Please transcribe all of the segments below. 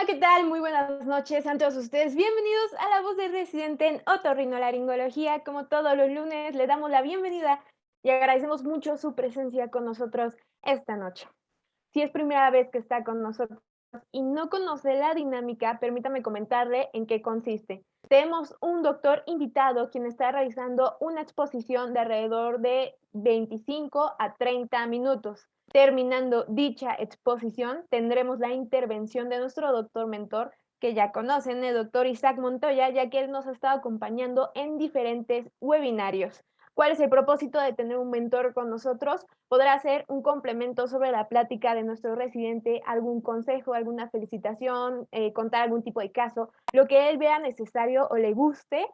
¿Qué tal? Muy buenas noches a todos ustedes. Bienvenidos a La Voz del Residente en Otorrinolaringología. Como todos los lunes, le damos la bienvenida y agradecemos mucho su presencia con nosotros esta noche. Si es primera vez que está con nosotros y no conoce la dinámica, permítame comentarle en qué consiste. Tenemos un doctor invitado quien está realizando una exposición de alrededor de 25 a 30 minutos. Terminando dicha exposición, tendremos la intervención de nuestro doctor mentor, que ya conocen, el doctor Isaac Montoya, ya que él nos ha estado acompañando en diferentes webinarios. ¿Cuál es el propósito de tener un mentor con nosotros? Podrá ser un complemento sobre la plática de nuestro residente, algún consejo, alguna felicitación, contar algún tipo de caso, lo que él vea necesario o le guste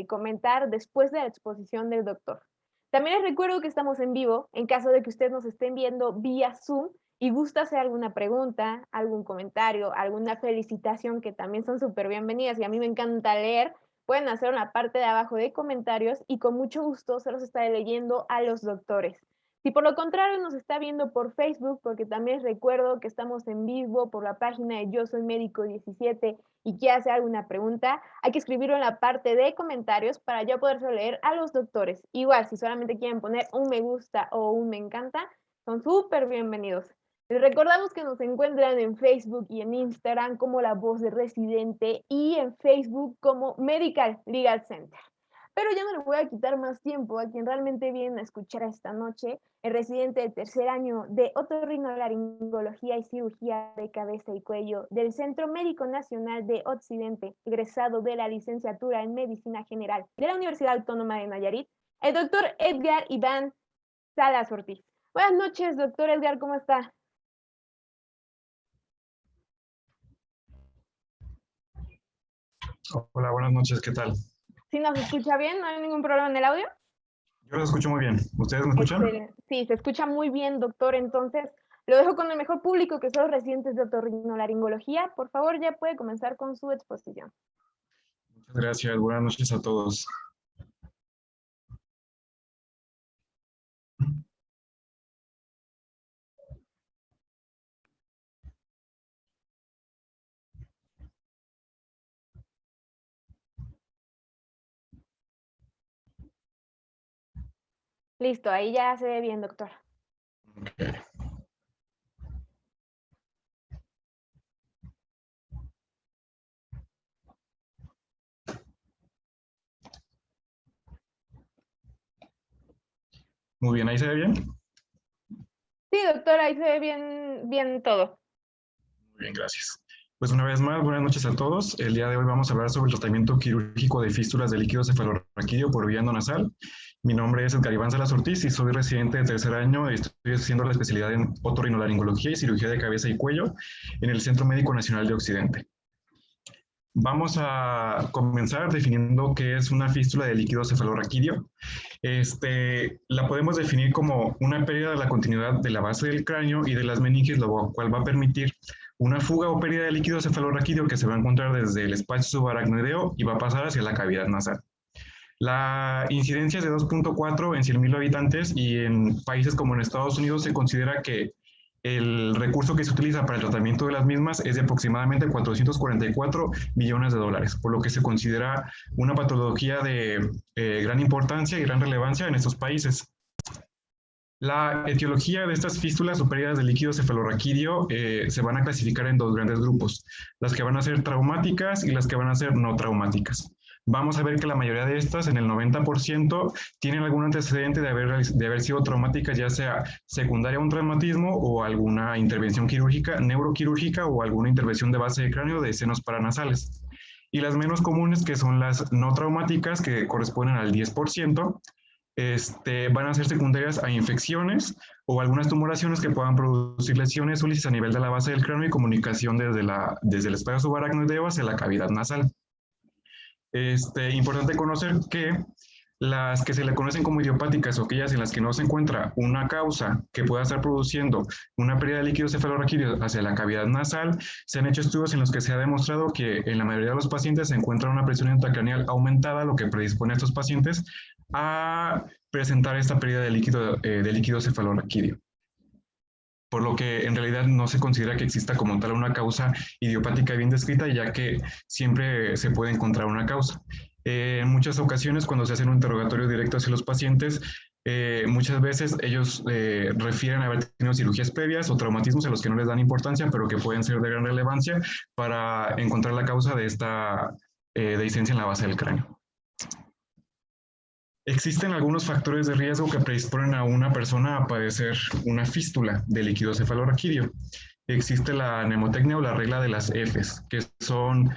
comentar después de la exposición del doctor. También les recuerdo que estamos en vivo, en caso de que ustedes nos estén viendo vía Zoom y gusta hacer alguna pregunta, algún comentario, alguna felicitación, que también son súper bienvenidas y a mí me encanta leer. Pueden hacer una parte de abajo de comentarios y con mucho gusto se los estaré leyendo a los doctores. Si por lo contrario nos está viendo por Facebook, porque también recuerdo que estamos en vivo por la página de Yo Soy Médico 17 y quiere hacer alguna pregunta, hay que escribirlo en la parte de comentarios para yo poderse leer a los doctores. Igual, si solamente quieren poner un me gusta o un me encanta, son súper bienvenidos. Les recordamos que nos encuentran en Facebook y en Instagram como La Voz de Residente y en Facebook como Medical Legal Center. Pero ya no le voy a quitar más tiempo a quien realmente viene a escuchar esta noche, el residente de tercer año de otorrinolaringología y cirugía de cabeza y cuello del Centro Médico Nacional de Occidente, egresado de la licenciatura en Medicina General de la Universidad Autónoma de Nayarit, el doctor Edgar Iván Salas Ortiz. Buenas noches, doctor Edgar, ¿cómo está? Hola, buenas noches, ¿qué tal? ¿Sí nos escucha bien? ¿No hay ningún problema en el audio? Yo lo escucho muy bien. ¿Ustedes me escuchan? Excelente. Sí, se escucha muy bien, doctor. Entonces, lo dejo con el mejor público, que son los residentes de otorrinolaringología. Por favor, ya puede comenzar con su exposición. Muchas gracias, buenas noches a todos. Listo, ahí ya se ve bien, doctor. Okay. Muy bien, ¿ahí se ve bien? Sí, doctor, ahí se ve bien, bien todo. Muy bien, gracias. Pues una vez más, buenas noches a todos. El día de hoy vamos a hablar sobre el tratamiento quirúrgico de fístulas de líquido cefalorraquídeo por vía nasal. Mi nombre es Edgar Iván Salas Ortiz y soy residente de tercer año. Estoy haciendo la especialidad en otorrinolaringología y cirugía de cabeza y cuello en el Centro Médico Nacional de Occidente. Vamos a comenzar definiendo qué es una fístula de líquido cefalorraquídeo. La podemos definir como una pérdida de la continuidad de la base del cráneo y de las meninges, lo cual va a permitir una fuga o pérdida de líquido cefalorraquídeo que se va a encontrar desde el espacio subaracnoideo y va a pasar hacia la cavidad nasal. La incidencia es de 2.4 en 100.000 habitantes y en países como en Estados Unidos se considera que el recurso que se utiliza para el tratamiento de las mismas es de aproximadamente 444 millones de dólares, por lo que se considera una patología de gran importancia y gran relevancia en estos países. La etiología de estas fístulas o pérdidas de líquido cefalorraquídeo se van a clasificar en dos grandes grupos, las que van a ser traumáticas y las que van a ser no traumáticas. Vamos a ver que la mayoría de estas, en el 90%, tienen algún antecedente de haber sido traumáticas, ya sea secundaria a un traumatismo o alguna intervención quirúrgica, neuroquirúrgica o alguna intervención de base de cráneo de senos paranasales. Y las menos comunes, que son las no traumáticas, que corresponden al 10%, van a ser secundarias a infecciones o algunas tumoraciones que puedan producir lesiones o lisis a nivel de la base del cráneo y comunicación desde el espacio subaracnoideo hacia la cavidad nasal. Importante conocer que las que se le conocen como idiopáticas o aquellas en las que no se encuentra una causa que pueda estar produciendo una pérdida de líquido cefalorraquídeo hacia la cavidad nasal, se han hecho estudios en los que se ha demostrado que en la mayoría de los pacientes se encuentra una presión intracraneal aumentada, lo que predispone a estos pacientes a presentar esta pérdida de líquido cefalorraquídeo. por lo que en realidad no se considera que exista como tal una causa idiopática bien descrita, ya que siempre se puede encontrar una causa. En muchas ocasiones, cuando se hace un interrogatorio directo hacia los pacientes, muchas veces ellos refieren a haber tenido cirugías previas o traumatismos a los que no les dan importancia, pero que pueden ser de gran relevancia para encontrar la causa de esta dehiscencia en la base del cráneo. Existen algunos factores de riesgo que predisponen a una persona a padecer una fístula de líquido cefalorraquídeo. Existe la mnemotecnia o la regla de las Fs, que son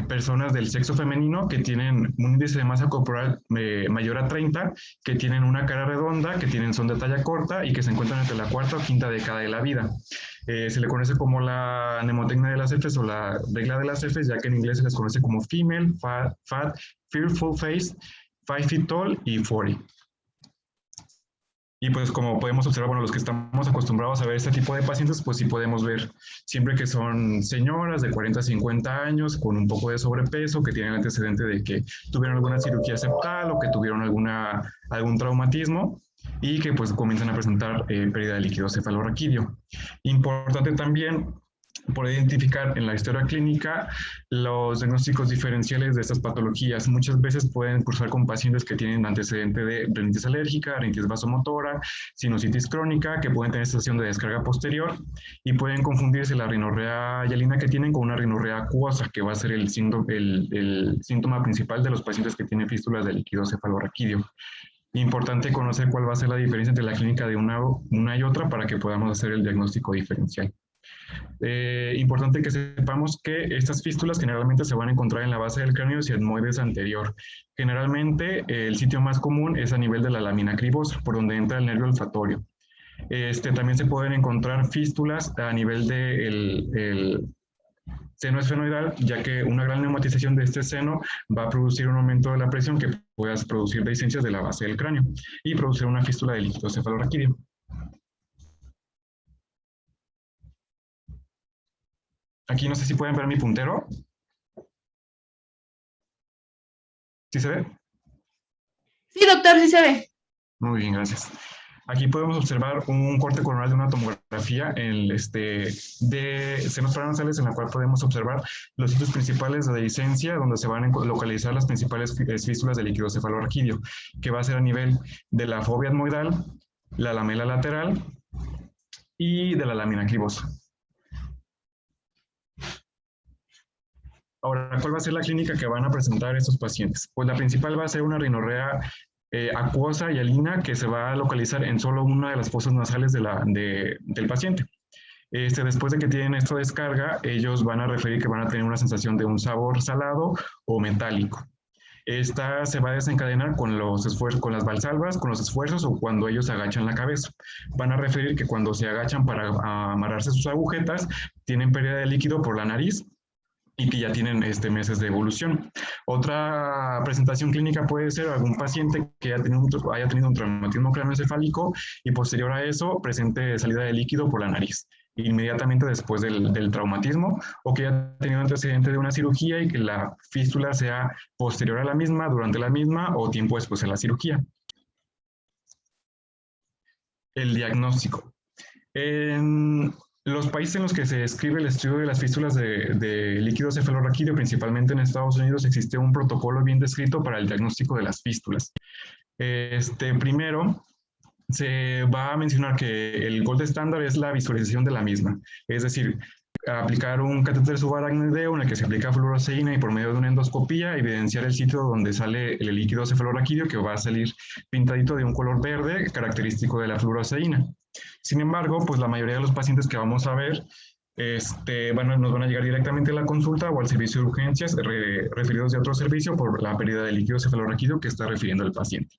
personas del sexo femenino que tienen un índice de masa corporal mayor a 30, que tienen una cara redonda, que son de talla corta y que se encuentran entre la cuarta o quinta década de la vida. Se le conoce como la mnemotecnia de las Fs o la regla de las Fs, ya que en inglés se les conoce como female, fat, fearful face, 5 feet tall y 40. Y pues como podemos observar, bueno, los que estamos acostumbrados a ver este tipo de pacientes, pues sí podemos ver siempre que son señoras de 40 a 50 años con un poco de sobrepeso, que tienen antecedente de que tuvieron alguna cirugía septal o que tuvieron algún traumatismo y que pues comienzan a presentar pérdida de líquido cefalorraquídeo. Importante también poder identificar en la historia clínica los diagnósticos diferenciales de estas patologías. Muchas veces pueden cursar con pacientes que tienen antecedente de rinitis alérgica, rinitis vasomotora, sinusitis crónica, que pueden tener sensación de descarga posterior y pueden confundirse la rinorrea hialina que tienen con una rinorrea acuosa, que va a ser el síntoma principal de los pacientes que tienen fístulas de líquido cefalorraquídeo. Importante conocer cuál va a ser la diferencia entre la clínica de una y otra para que podamos hacer el diagnóstico diferencial. Importante que sepamos que estas fístulas generalmente se van a encontrar en la base del cráneo y etmoides anterior. Generalmente el sitio más común es a nivel de la lámina cribosa, por donde entra el nervio olfatorio. También se pueden encontrar fístulas a nivel del seno esfenoidal, ya que una gran neumatización de este seno va a producir un aumento de la presión que puede producir dehiscencias de la base del cráneo y producir una fístula de líquido cefalorraquídeo. Aquí no sé si pueden ver mi puntero. ¿Sí se ve? Sí, doctor, sí se ve. Muy bien, gracias. Aquí podemos observar un corte coronal de una tomografía de senos paranasales, en la cual podemos observar los sitios principales de dehiscencia, donde se van a localizar las principales fístulas de líquido cefalorraquídeo, que va a ser a nivel de la fobia etmoidal, la lamela lateral y de la lámina cribosa. Ahora, ¿cuál va a ser la clínica que van a presentar estos pacientes? Pues la principal va a ser una rinorrea acuosa y hialina que se va a localizar en solo una de las fosas nasales del paciente. Después de que tienen esta descarga, ellos van a referir que van a tener una sensación de un sabor salado o metálico. Esta se va a desencadenar con los esfuerzos, con las valsalvas, con los esfuerzos o cuando ellos agachan la cabeza. Van a referir que cuando se agachan para amarrarse sus agujetas, tienen pérdida de líquido por la nariz y que ya tienen meses de evolución. Otra presentación clínica puede ser algún paciente que haya tenido un traumatismo craneoencefálico y posterior a eso presente salida de líquido por la nariz, inmediatamente después del traumatismo, o que haya tenido antecedente de una cirugía y que la fístula sea posterior a la misma, durante la misma o tiempo después de la cirugía. El diagnóstico. En los países en los que se describe el estudio de las fístulas de líquido cefalorraquídeo, principalmente en Estados Unidos, existe un protocolo bien descrito para el diagnóstico de las fístulas. Primero, se va a mencionar que el gold estándar es la visualización de la misma, es decir, aplicar un catéter subaracnoideo en el que se aplica fluoroseína y por medio de una endoscopía evidenciar el sitio donde sale el líquido cefalorraquídeo, que va a salir pintadito de un color verde característico de la fluoroseína. Sin embargo, pues la mayoría de los pacientes que vamos a ver nos van a llegar directamente a la consulta o al servicio de urgencias referidos de otro servicio por la pérdida de líquido cefalorraquídeo que está refiriendo el paciente.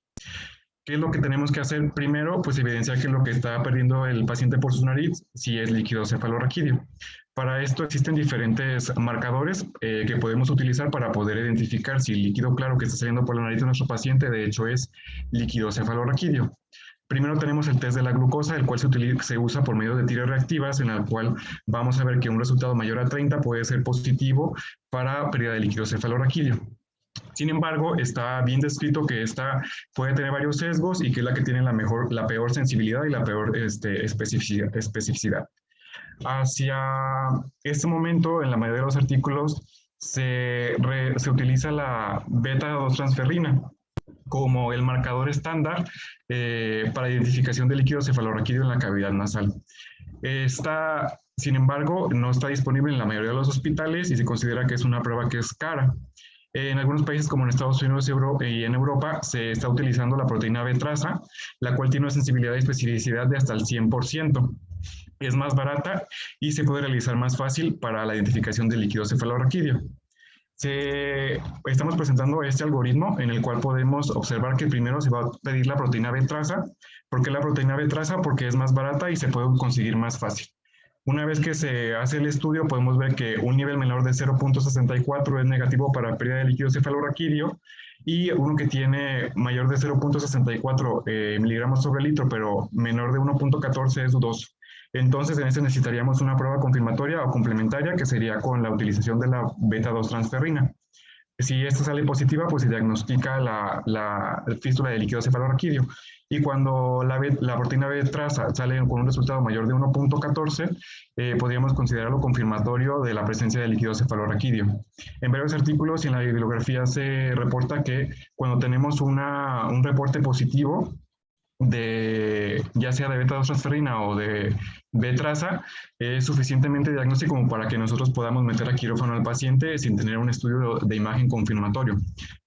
¿Qué es lo que tenemos que hacer primero? Pues evidenciar que lo que está perdiendo el paciente por su nariz sí es líquido cefalorraquídeo. Para esto existen diferentes marcadores que podemos utilizar para poder identificar si el líquido claro que está saliendo por la nariz de nuestro paciente de hecho es líquido cefalorraquídeo. Primero tenemos el test de la glucosa, el cual se usa por medio de tiras reactivas, en el cual vamos a ver que un resultado mayor a 30 puede ser positivo para pérdida de líquido cefalorraquídeo. Sin embargo, está bien descrito que esta puede tener varios sesgos y que es la que tiene la peor sensibilidad y la peor especificidad. Hacia este momento, en la mayoría de los artículos, se utiliza la beta-2-transferrina como el marcador estándar para identificación de líquido cefalorraquídeo en la cavidad nasal. Esta, sin embargo, no está disponible en la mayoría de los hospitales y se considera que es una prueba que es cara. En algunos países como en Estados Unidos y en Europa se está utilizando la proteína B-traza, la cual tiene una sensibilidad y especificidad de hasta el 100%. Es más barata y se puede realizar más fácil para la identificación del líquido cefalorraquídeo. Estamos presentando este algoritmo en el cual podemos observar que primero se va a pedir la proteína B-traza. ¿Por qué la proteína B-traza? Porque es más barata y se puede conseguir más fácil. Una vez que se hace el estudio, podemos ver que un nivel menor de 0.64 es negativo para pérdida de líquido cefalorraquídeo y uno que tiene mayor de 0.64 miligramos sobre litro, pero menor de 1.14 es dudoso. Entonces, en este necesitaríamos una prueba confirmatoria o complementaria, que sería con la utilización de la beta-2-transferrina. Si esta sale positiva, pues se diagnostica la fístula de líquido cefalorraquídeo. Y cuando la proteína B-traza sale con un resultado mayor de 1.14, podríamos considerarlo confirmatorio de la presencia de líquido cefalorraquídeo. En varios artículos y en la bibliografía se reporta que cuando tenemos un reporte positivo, ya sea de beta-2-transferina o de B-traza, es suficientemente diagnóstico como para que nosotros podamos meter a quirófano al paciente sin tener un estudio de imagen confirmatorio.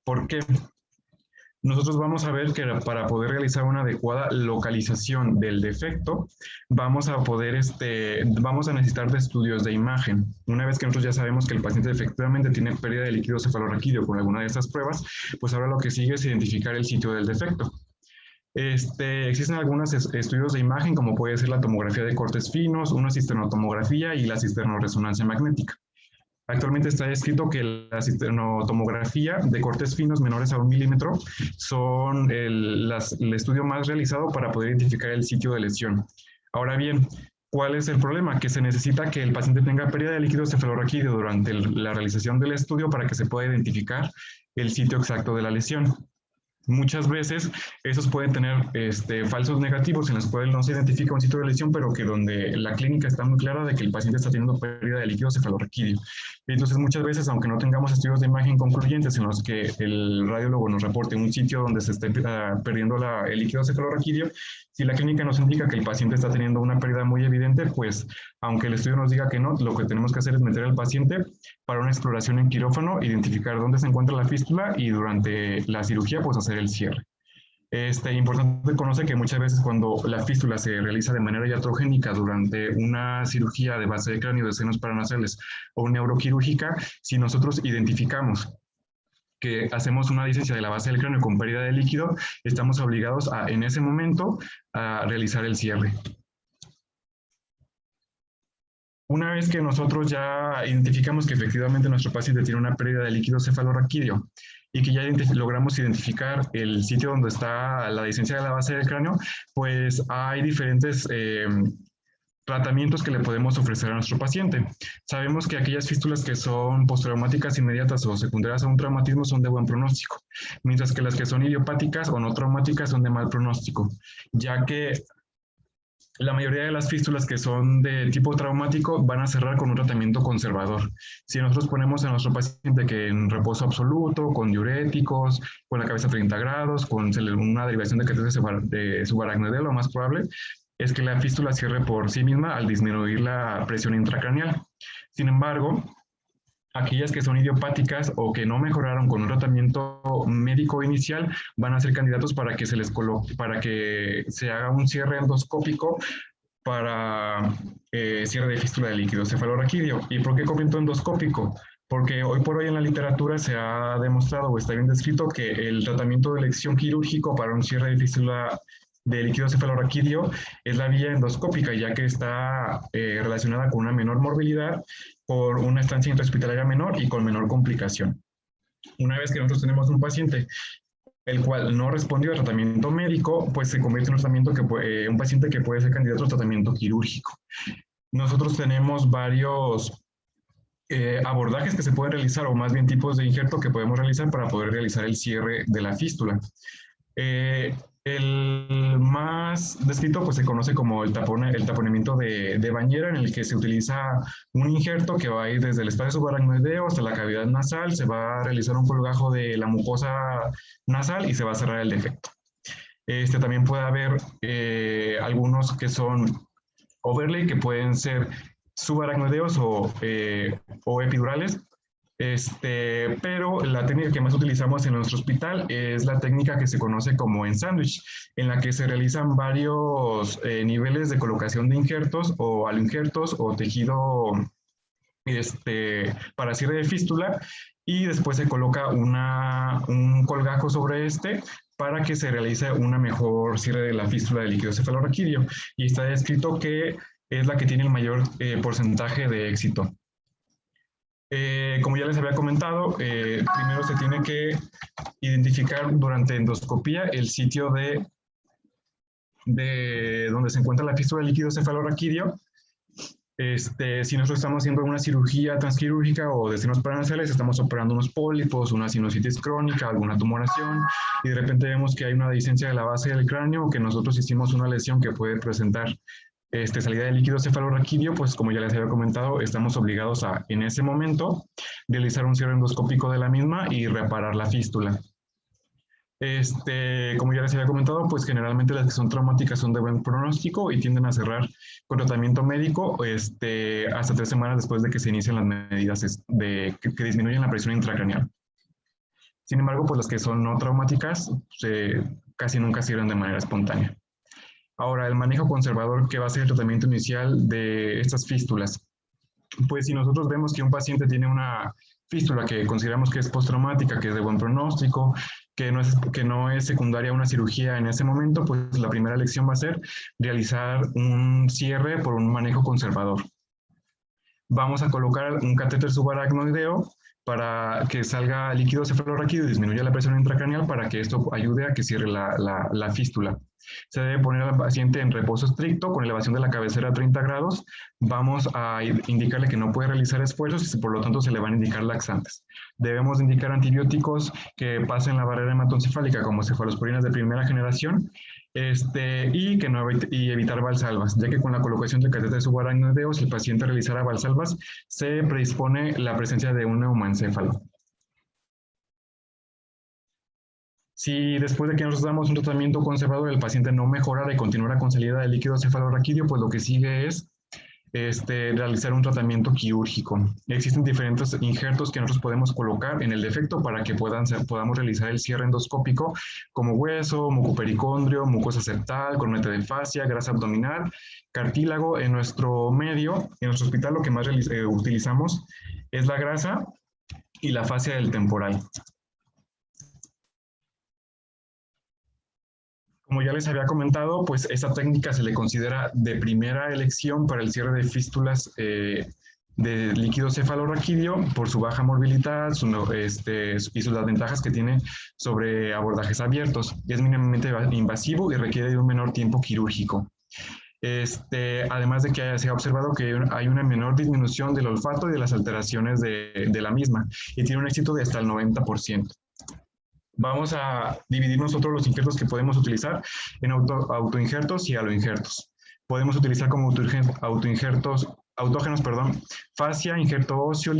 ¿Por qué? Nosotros vamos a ver que para poder realizar una adecuada localización del defecto, vamos a necesitar de estudios de imagen. Una vez que nosotros ya sabemos que el paciente efectivamente tiene pérdida de líquido cefalorraquídeo con alguna de estas pruebas, pues ahora lo que sigue es identificar el sitio del defecto. Existen algunos estudios de imagen, como puede ser la tomografía de cortes finos, una cisternotomografía y la cisternoresonancia magnética. Actualmente está escrito que la cisternotomografía de cortes finos menores a 1 milímetro son el estudio más realizado para poder identificar el sitio de lesión. Ahora bien, ¿cuál es el problema? Que se necesita que el paciente tenga pérdida de líquido cefalorraquídeo durante la realización del estudio para que se pueda identificar el sitio exacto de la lesión. Muchas veces esos pueden tener falsos negativos en los cuales no se identifica un sitio de lesión, pero que donde la clínica está muy clara de que el paciente está teniendo pérdida de líquido cefalorraquídeo. Entonces, muchas veces, aunque no tengamos estudios de imagen concluyentes en los que el radiólogo nos reporte un sitio donde se esté perdiendo el líquido cefalorraquídeo, si la clínica nos indica que el paciente está teniendo una pérdida muy evidente, pues, aunque el estudio nos diga que no, lo que tenemos que hacer es meter al paciente para una exploración en quirófano, identificar dónde se encuentra la fístula y durante la cirugía, pues, hacer el cierre. Importante conocer que muchas veces cuando la fístula se realiza de manera iatrogénica durante una cirugía de base de cráneo de senos paranasales o neuroquirúrgica, si nosotros identificamos que hacemos una disencia de la base del cráneo con pérdida de líquido, estamos obligados en ese momento a realizar el cierre. Una vez que nosotros ya identificamos que efectivamente nuestro paciente tiene una pérdida de líquido cefalorraquídeo y que ya logramos identificar el sitio donde está la disencia de la base del cráneo, pues hay diferentes tratamientos que le podemos ofrecer a nuestro paciente. Sabemos que aquellas fístulas que son postraumáticas inmediatas o secundarias a un traumatismo son de buen pronóstico, mientras que las que son idiopáticas o no traumáticas son de mal pronóstico, ya que la mayoría de las fístulas que son de tipo traumático van a cerrar con un tratamiento conservador. Si nosotros ponemos a nuestro paciente que en reposo absoluto, con diuréticos, con la cabeza a 30 grados, con una derivación de catéter de subaracnoideo, lo más probable es que la fístula cierre por sí misma al disminuir la presión intracraneal. Sin embargo, aquellas que son idiopáticas o que no mejoraron con un tratamiento médico inicial van a ser candidatos para que para que se haga un cierre endoscópico para cierre de fístula de líquido cefalorraquídeo. ¿Y por qué comento endoscópico? Porque hoy por hoy en la literatura se ha demostrado o está bien descrito que el tratamiento de elección quirúrgico para un cierre de fístula de líquido cefalorraquídeo es la vía endoscópica, ya que está relacionada con una menor morbilidad, por una estancia intrahospitalaria menor y con menor complicación. Una vez que nosotros tenemos un paciente el cual no respondió al tratamiento médico, pues se convierte en un paciente que puede ser candidato a tratamiento quirúrgico. Nosotros tenemos varios abordajes que se pueden realizar, o más bien tipos de injerto que podemos realizar para poder realizar el cierre de la fístula. El más descrito pues se conoce como el taponamiento de bañera, en el que se utiliza un injerto que va a ir desde el espacio subaracnoideo hasta la cavidad nasal, se va a realizar un colgajo de la mucosa nasal y se va a cerrar el defecto. También puede haber algunos que son overlay, que pueden ser subaracnoideos o epidurales, pero la técnica que más utilizamos en nuestro hospital es la técnica que se conoce como en sándwich, en la que se realizan varios niveles de colocación de injertos o aloinjertos o tejido para cierre de fístula, y después se coloca un colgajo sobre para que se realice una mejor cierre de la fístula del líquido cefalorraquídeo, y está descrito que es la que tiene el mayor porcentaje de éxito. Como ya les había comentado, primero se tiene que identificar durante endoscopía el sitio de donde se encuentra la fístula del líquido cefalorraquídeo. Si nosotros estamos haciendo una cirugía transquirúrgica o de senos paranasales, estamos operando unos pólipos, una sinusitis crónica, alguna tumoración, y de repente vemos que hay una dehiscencia de la base del cráneo, o que nosotros hicimos una lesión que puede presentar salida de líquido cefalorraquídeo, pues como ya les había comentado, estamos obligados a, en ese momento, realizar un cierre endoscópico de la misma y reparar la fístula. Como ya les había comentado, pues generalmente las que son traumáticas son de buen pronóstico y tienden a cerrar con tratamiento médico hasta 3 semanas después de que se inician las medidas que disminuyen la presión intracraneal. Sin embargo, pues las que son no traumáticas casi nunca cierran de manera espontánea. Ahora, el manejo conservador, que va a ser el tratamiento inicial de estas fístulas. Pues si nosotros vemos que un paciente tiene una fístula que consideramos que es postraumática, que es de buen pronóstico, que no es secundaria a una cirugía en ese momento, pues la primera elección va a ser realizar un cierre por un manejo conservador. Vamos a colocar un catéter subaracnoideo para que salga líquido cefalorraquídeo y disminuya la presión intracraneal, para que esto ayude a que cierre la fístula. Se debe poner al paciente en reposo estricto con elevación de la cabecera a 30 grados. Vamos a indicarle que no puede realizar esfuerzos y por lo tanto se le van a indicar laxantes. Debemos indicar antibióticos que pasen la barrera hematoencefálica, como cefalosporinas de primera generación, y evitar valsalvas, ya que con la colocación del catéter subaracnoideo, si el paciente realizara valsalvas, se predispone la presencia de un neumoencéfalo. Si después de que nosotros damos un tratamiento conservador el paciente no mejora y continuará con salida de líquido cefalorraquídeo, pues lo que sigue es realizar un tratamiento quirúrgico. Existen diferentes injertos que nosotros podemos colocar en el defecto para que podamos realizar el cierre endoscópico, como hueso, mucopericondrio, mucosa septal, corneta de fascia, grasa abdominal, cartílago. En nuestro medio, en nuestro hospital, lo que más utilizamos es la grasa y la fascia del temporal. Como ya les había comentado, pues esta técnica se le considera de primera elección para el cierre de fístulas de líquido cefalorraquídeo por su baja morbilidad y las ventajas que tiene sobre abordajes abiertos. Es mínimamente invasivo y requiere de un menor tiempo quirúrgico. Además de que se ha observado que hay una menor disminución del olfato y de las alteraciones de la misma, y tiene un éxito de hasta el 90%. Vamos a dividir nosotros los injertos que podemos utilizar en autoinjertos y aloinjertos. Podemos utilizar como autógenos, fascia, injerto óseo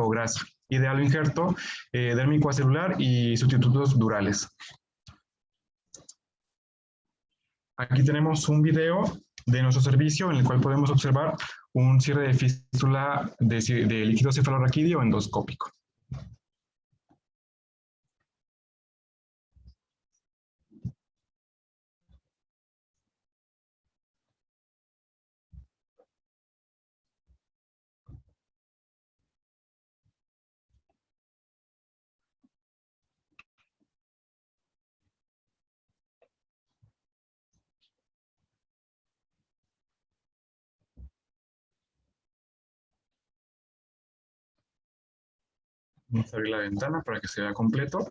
o grasa, y de aloinjerto, dérmico acelular y sustitutos durales. Aquí tenemos un video de nuestro servicio en el cual podemos observar un cierre de fístula de líquido cefalorraquídeo endoscópico. Vamos a abrir la ventana para que se vea completo.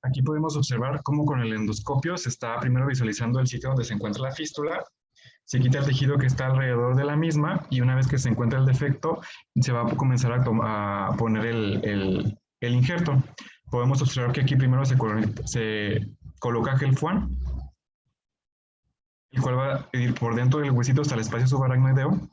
Aquí podemos observar cómo con el endoscopio se está primero visualizando el sitio donde se encuentra la fístula. Se quita el tejido que está alrededor de la misma y una vez que se encuentra el defecto, se va a comenzar a poner el injerto. Podemos observar que aquí primero se coloca Gelfuan, el cual va a ir por dentro del huesito hasta el espacio subaracnoideo.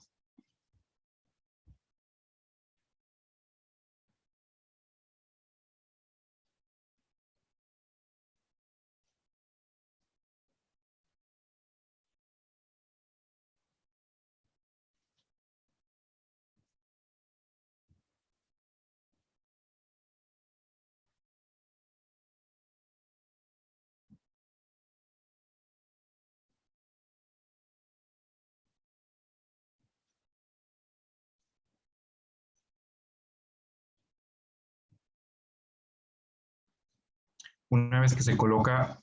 Una vez que se coloca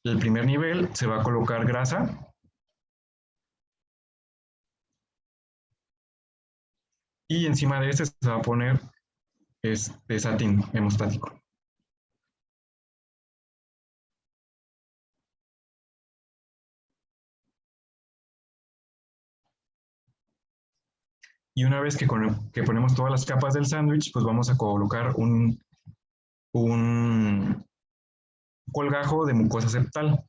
el primer nivel, se va a colocar grasa y encima de este se va a poner satín hemostático. Y una vez que ponemos todas las capas del sándwich, pues vamos a colocar un colgajo de mucosa septal.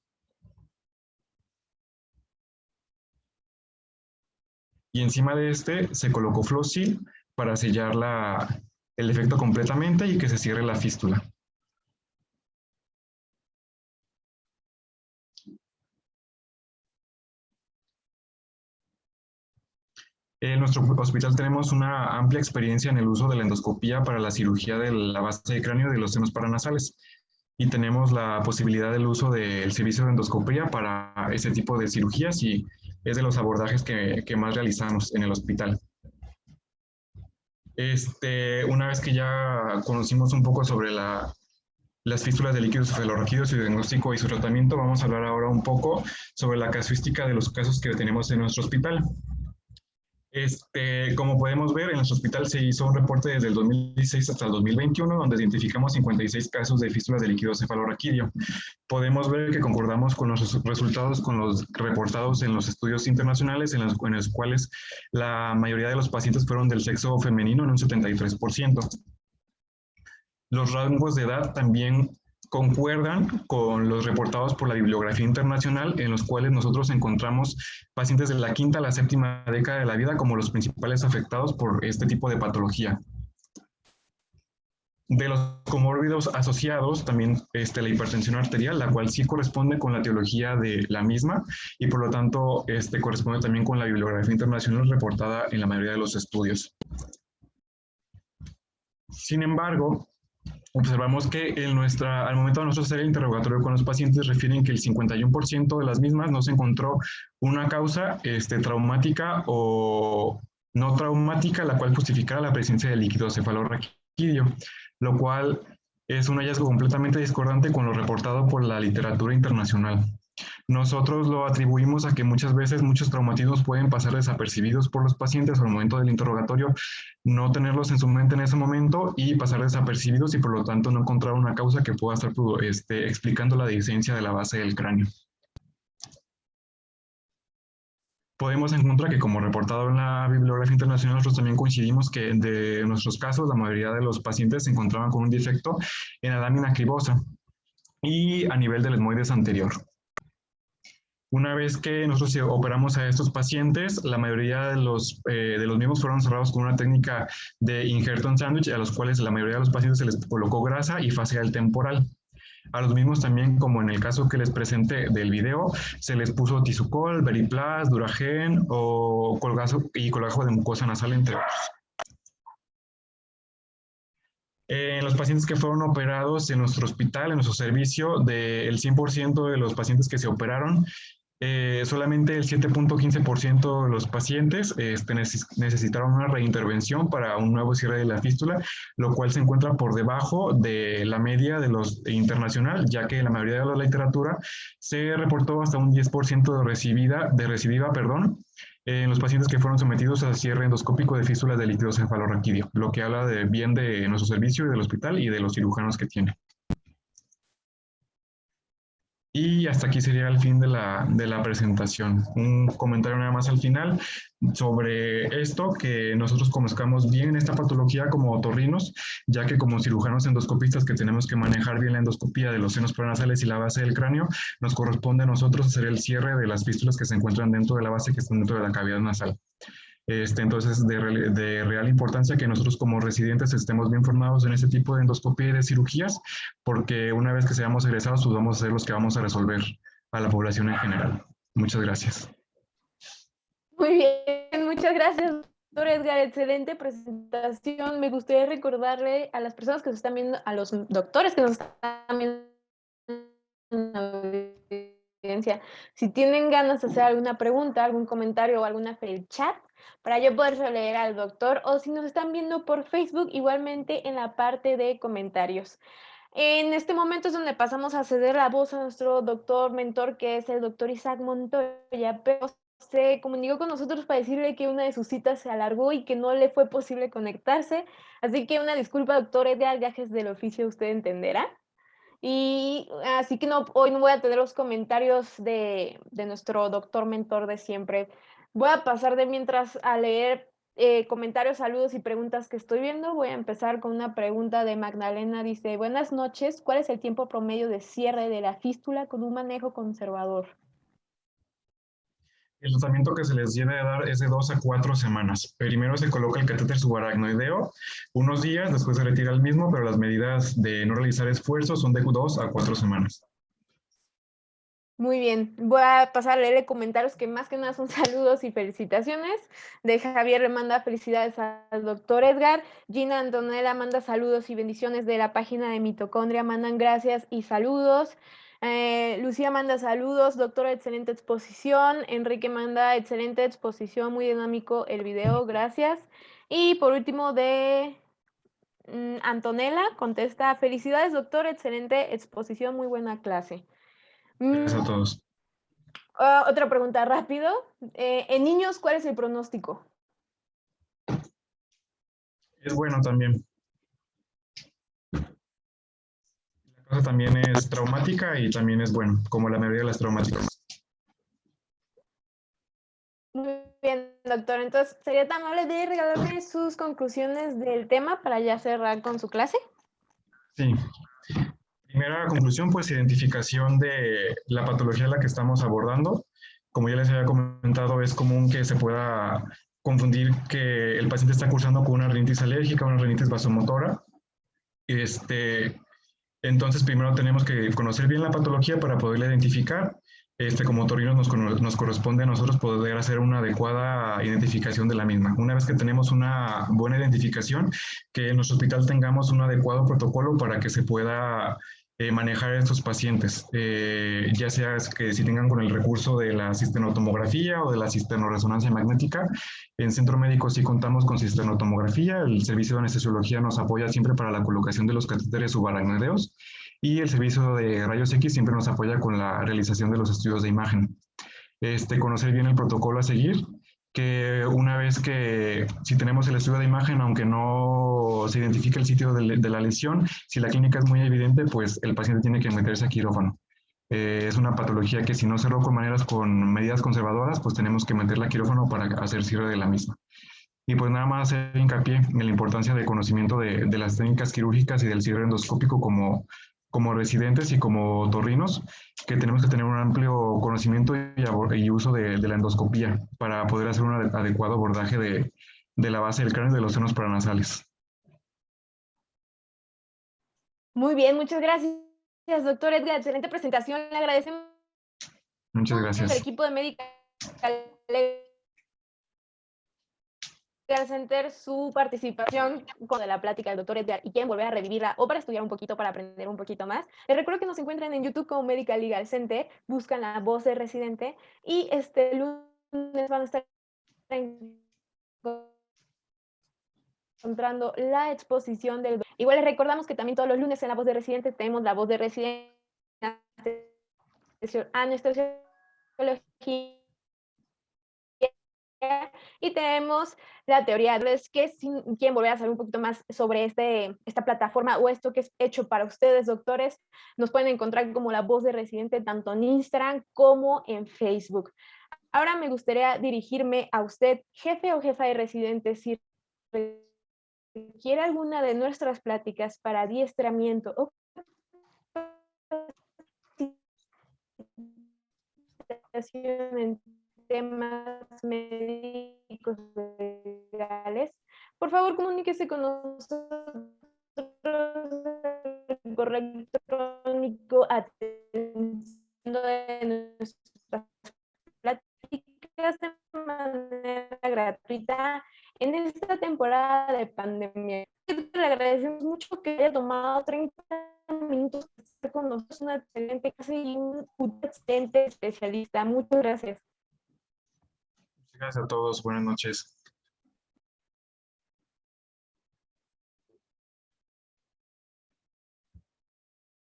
Y encima de este se colocó Flowsil para sellar el defecto completamente y que se cierre la fístula. En nuestro hospital tenemos una amplia experiencia en el uso de la endoscopía para la cirugía de la base de cráneo de los senos paranasales y tenemos la posibilidad del uso del servicio de endoscopía para este tipo de cirugías y es de los abordajes que más realizamos en el hospital. Una vez que ya conocimos un poco sobre las fístulas de líquidos cefalorraquídeos, su diagnóstico y su tratamiento, vamos a hablar ahora un poco sobre la casuística de los casos que tenemos en nuestro hospital. Como podemos ver, en nuestro hospital se hizo un reporte desde el 2016 hasta el 2021, donde identificamos 56 casos de fístulas de líquido cefalorraquídeo. Podemos ver que concordamos con los resultados con los reportados en los estudios internacionales, en los cuales la mayoría de los pacientes fueron del sexo femenino en un 73%. Los rangos de edad también concuerdan con los reportados por la bibliografía internacional, en los cuales nosotros encontramos pacientes de la quinta a la séptima década de la vida como los principales afectados por este tipo de patología. De los comórbidos asociados, también la hipertensión arterial, la cual sí corresponde con la etiología de la misma y por lo tanto corresponde también con la bibliografía internacional reportada en la mayoría de los estudios. Sin embargo, observamos que al momento de nosotros hacer el interrogatorio con los pacientes refieren que el 51% de las mismas no se encontró una causa traumática o no traumática la cual justificara la presencia de líquido cefalorraquídeo, lo cual es un hallazgo completamente discordante con lo reportado por la literatura internacional. Nosotros lo atribuimos a que muchas veces muchos traumatismos pueden pasar desapercibidos por los pacientes al momento del interrogatorio, no tenerlos en su mente en ese momento y pasar desapercibidos y por lo tanto no encontrar una causa que pueda estar explicando la dehiscencia de la base del cráneo. Podemos encontrar que, como reportado en la bibliografía internacional, nosotros también coincidimos que de nuestros casos, la mayoría de los pacientes se encontraban con un defecto en la lámina cribosa y a nivel del etmoides anterior. Una vez que nosotros operamos a estos pacientes, la mayoría de los mismos fueron cerrados con una técnica de injerto en sándwich, a los cuales la mayoría de los pacientes se les colocó grasa y facial temporal. A los mismos también, como en el caso que les presenté del video, se les puso Tisucol, Veriplas, Duragen o colgajo de mucosa nasal, entre otros. En los pacientes que fueron operados en nuestro hospital, en nuestro servicio, del 100% de los pacientes que se operaron, solamente el 7.15% de los pacientes necesitaron una reintervención para un nuevo cierre de la fístula, lo cual se encuentra por debajo de la media de los internacional, ya que en la mayoría de la literatura se reportó hasta un 10% de recidiva, en los pacientes que fueron sometidos a cierre endoscópico de fístulas de líquido cefalorraquídeo, lo que habla bien de nuestro servicio y del hospital y de los cirujanos que tiene. Y hasta aquí sería el fin de la presentación. Un comentario nada más al final sobre esto, que nosotros conozcamos bien esta patología como otorrinos, ya que como cirujanos endoscopistas que tenemos que manejar bien la endoscopía de los senos paranasales y la base del cráneo, nos corresponde a nosotros hacer el cierre de las fístulas que se encuentran dentro de la base que están dentro de la cavidad nasal. Entonces, de real importancia que nosotros como residentes estemos bien formados en este tipo de endoscopía y de cirugías, porque una vez que seamos egresados, pues vamos a ser los que vamos a resolver a la población en general. Muchas gracias. Muy bien, muchas gracias, doctor Edgar. Excelente presentación. Me gustaría recordarle a las personas que nos están viendo, a los doctores que nos están viendo en la audiencia, si tienen ganas de hacer alguna pregunta, algún comentario o alguna el chat, para yo poder leer al doctor, o si nos están viendo por Facebook, igualmente en la parte de comentarios. En este momento es donde pasamos a ceder la voz a nuestro doctor mentor, que es el doctor Isaac Montoya, pero se comunicó con nosotros para decirle que una de sus citas se alargó y que no le fue posible conectarse. Así que una disculpa, doctor Edgar, gajes del oficio, usted entenderá. Y así que no, hoy no voy a tener los comentarios de nuestro doctor mentor de siempre. Voy a pasar de mientras a leer comentarios, saludos y preguntas que estoy viendo. Voy a empezar con una pregunta de Magdalena. Dice, buenas noches, ¿cuál es el tiempo promedio de cierre de la fístula con un manejo conservador? El tratamiento que se les debe dar es de 2 a 4 semanas. Primero se coloca el catéter subaracnoideo unos días, después se retira el mismo, pero las medidas de no realizar esfuerzos son de 2 a 4 semanas. Muy bien, voy a pasar a leer comentarios que más que nada son saludos y felicitaciones. De Javier le manda felicidades al doctor Edgar. Gina Antonella manda saludos y bendiciones de la página de Mitocondria. Mandan gracias y saludos. Lucía manda saludos, doctora, excelente exposición. Enrique manda excelente exposición, muy dinámico el video, gracias. Y por último de Antonella contesta, felicidades doctor, excelente exposición, muy buena clase. Gracias a todos. Otra pregunta rápido. En niños, ¿cuál es el pronóstico? Es bueno también. La cosa también es traumática y también es bueno, como la mayoría de las traumáticas. Muy bien, doctor. Entonces, ¿sería tan amable de regalarme sus conclusiones del tema para ya cerrar con su clase? Sí. Primera conclusión, pues identificación de la patología a la que estamos abordando. Como ya les había comentado, es común que se pueda confundir que el paciente está cursando con una rinitis alérgica, una rinitis vasomotora. Entonces, primero tenemos que conocer bien la patología para poderla identificar. Como otorrinos nos corresponde a nosotros poder hacer una adecuada identificación de la misma. Una vez que tenemos una buena identificación, que en nuestro hospital tengamos un adecuado protocolo para que se pueda manejar a estos pacientes, ya sea que si tengan con el recurso de la cistenotomografía o de la cisternoresonancia magnética. En centro médico sí contamos con cisternotomografía, el servicio de anestesiología nos apoya siempre para la colocación de los catéteres subaracnoideos y el servicio de rayos X siempre nos apoya con la realización de los estudios de imagen. Conocer bien el protocolo a seguir, que una vez que si tenemos el estudio de imagen, aunque no se identifique el sitio de la lesión, si la clínica es muy evidente, pues el paciente tiene que meterse a quirófano. Es una patología que si no cerró con medidas conservadoras, pues tenemos que meterla a quirófano para hacer cierre de la misma. Y pues nada más hacer hincapié en la importancia de conocimiento de las técnicas quirúrgicas y del cierre endoscópico como residentes y como torrinos, que tenemos que tener un amplio conocimiento y uso de la endoscopía para poder hacer un adecuado abordaje de la base del cráneo y de los senos paranasales. Muy bien, muchas gracias, doctor Edgar. Excelente presentación. Le agradecemos Muchas al gracias. equipo de Medical Center su participación con la plática del doctor Edgar y quieren volver a revivirla o para estudiar un poquito, para aprender un poquito más, les recuerdo que nos encuentran en YouTube como Medical Legal Center, buscan la voz de residente y este lunes van a estar encontrando la exposición del... Igual les recordamos que también todos los lunes en la voz de residente tenemos la voz de residente, anestesiología y tenemos la teoría de que si quieren volver a saber un poquito más sobre esta plataforma o esto que es hecho para ustedes, doctores, nos pueden encontrar como La Voz de Residente tanto en Instagram como en Facebook. Ahora me gustaría dirigirme a usted, jefe o jefa de residentes, si requiere alguna de nuestras pláticas para adiestramiento o en temas médicos legales, por favor comuníquese con nosotros el correo electrónico atendiendo de nuestras pláticas de manera gratuita en esta temporada de pandemia. Le agradecemos mucho que haya tomado 30 minutos para estar con nosotros, una excelente clase y un excelente especialista. Muchas gracias. Gracias a todos, buenas noches.